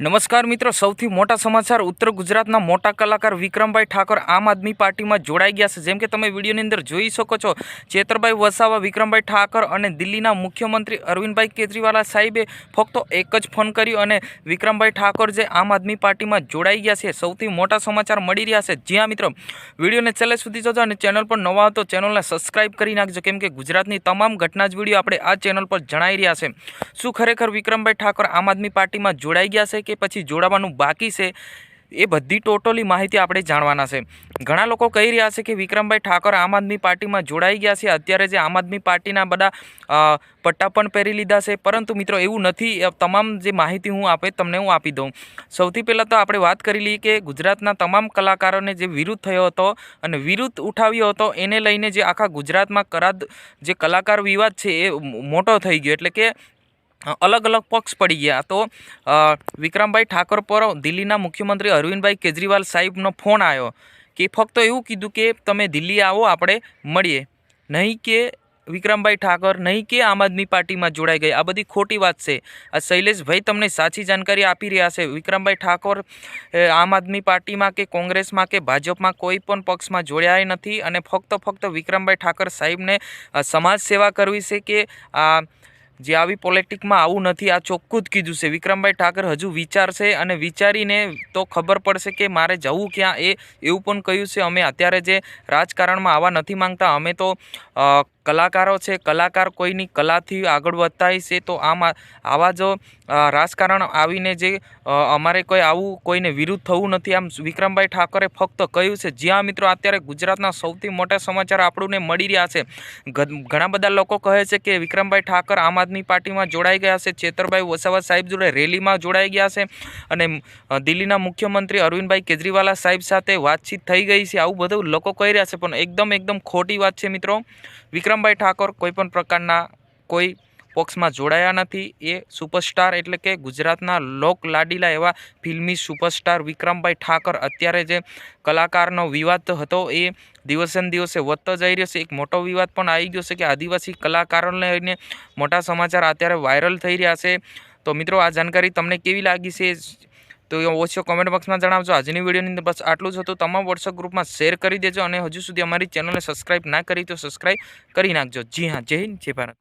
નમસ્કાર મિત્રો, સૌથી મોટા સમાચાર ઉત્તર ગુજરાતના મોટા કલાકાર વિક્રમભાઈ ઠાકોર આમ આદમી પાર્ટીમાં જોડાઈ ગયા છે। જેમ કે તમે વિડીયોની અંદર જોઈ શકો છો, ચેતરભાઈ વસાવા, વિક્રમભાઈ ઠાકોર અને દિલ્હીના મુખ્યમંત્રી અરવિંદભાઈ કેજરીવાલ સાહેબે ફક્ત એક જ ફોન કર્યો અને વિક્રમભાઈ ઠાકોર જે આમ આદમી પાર્ટીમાં જોડાઈ ગયા છે, સૌથી મોટા સમાચાર મળી રહ્યા છે। જ્યાં મિત્રો વિડીયોને છેલ્લે સુધી જોજો અને ચેનલ પર નવા હો તો ચેનલને સબસ્ક્રાઇબ કરી નાખજો, કેમ કે ગુજરાતની તમામ ઘટના જ વિડીયો આપણે આ ચેનલ પર જણાવી રહ્યા છે। શું ખરેખર વિક્રમભાઈ ઠાકોર આમ આદમી પાર્ટીમાં જોડાઈ ગયા છે કે પછી જોડાવાનું બાકી છે, એ બધી ટોટલી માહિતી આપણે જાણવાના છે। ઘણા લોકો કહી રહ્યા છે કે વિક્રમભાઈ ઠાકોર આમ આદમી પાર્ટીમાં જોડાઈ ગયા છે, અત્યારે જે આમ આદમી પાર્ટીના બધા પટ્ટા પણ પહેરી લીધા છે, પરંતુ મિત્રો એવું નથી। તમામ જે માહિતી તમને હું આપી દઉં। સૌથી પહેલાં તો આપણે વાત કરી લઈએ કે ગુજરાતના તમામ કલાકારોને જે વિરોધ થયો હતો અને વિરોધ ઉઠાવ્યો હતો, એને લઈને જે આખા ગુજરાતમાં જે કલાકાર વિવાદ છે એ મોટો થઈ ગયો, એટલે કે अलग अलग पक्ष पड़ी गया। तो विक्रमभाई ठाकोर पर दिल्ली मुख्यमंत्री अरविंदभाई केजरीवाल साहेबनो फोन आयो कि फक्त एवं कीधुं कि तमे दिल्ली आवो, आपणे मळीए, नहीं कि विक्रमभाई ठाकोर, नहीं कि आम आदमी पार्टी में जोड़ाई गई। आ बधी खोटी बात है। आ शैलेष भाई तमने साची जानकारी आपी रह्या छे। विक्रमभाई ठाकोर आम आदमी पार्टी में के कांग्रेस में के भाजप में कोई पण पक्ष में जोड़ाया नहीं अने फक्त विक्रमभाई ठाकोर साहेब ने समाज सेवा करवी छे कि जे आवी पॉलिटिक में आवुं नथी। आ चोख्खुं ज कीधुं छे। विक्रमभाई ठाकोर हजू विचारशे अने विचारीने तो खबर पड़शे कि मारे जवुं क्यां, एवुं पण कह्युं छे। अमे अत्यारे जे राजकारण में आवा नथी मांगता, अमे तो कलाकारों छे, कलाकार कोईनी कलाथी आगळ वधता हशे, तो आवा जो राजकारण आवीने जे अमारे कोई आवुं कोईने विरुद्ध थवुं नथी, आम विक्रमभाई ठाकोरे फक्त कह्युं छे। ज्यां मित्रों अत्यारे गुजरातना सौथी मोटा समाचार आपणे मळी रह्या छे। घणा बधा लोको कहे छे कि विक्रमभाई ठाकोर आम आदमी पार्टी में जोड़ाई गया है, चेतरभाई वसावा साहेब जोड़े रेली में जोड़ाई गया है अने दिल्लीना मुख्यमंत्री अरविंदभाई केजरीवाल साहेब साथे बातचीत थई गई है, आवुं बधुं लोको कही रह्या छे। पण एकदम खोटी बात है मित्रों। विक्रमभाई ठाकोर कोईपण प्रकारना कोई पक्ष में जोड़ाया नहीं। ये सुपरस्टार एटले के गुजरातना लोक लाडीला एवा फिल्मी सुपरस्टार विक्रमभाई ठाकोर अत्यारे जे कलाकारनो विवाद हतो ए दिवसे ने दिवसे वधतो जई रह्यो छे। एक मोटो विवाद पण आई गयो छे कि आदिवासी कलाकारोने लईने मोटा समाचार अत्यारे वायरल थई रह्या छे। तो मित्रों आ जानकारी तमने केवी लागी छे तो ओछो कमेंट बॉक्स में जणावजो। आजनी विडियोनी अंदर बस आटલું જ હતું। तमाम व्हाट्सएप ग्रुप में शेर करी देजो અને હજુ સુધી અમારી ચેનલને સબસ્क्राइब ना करी तो सब्सक्राइब करी नाखजो। जी हाँ, जय हिंद, जय भारत।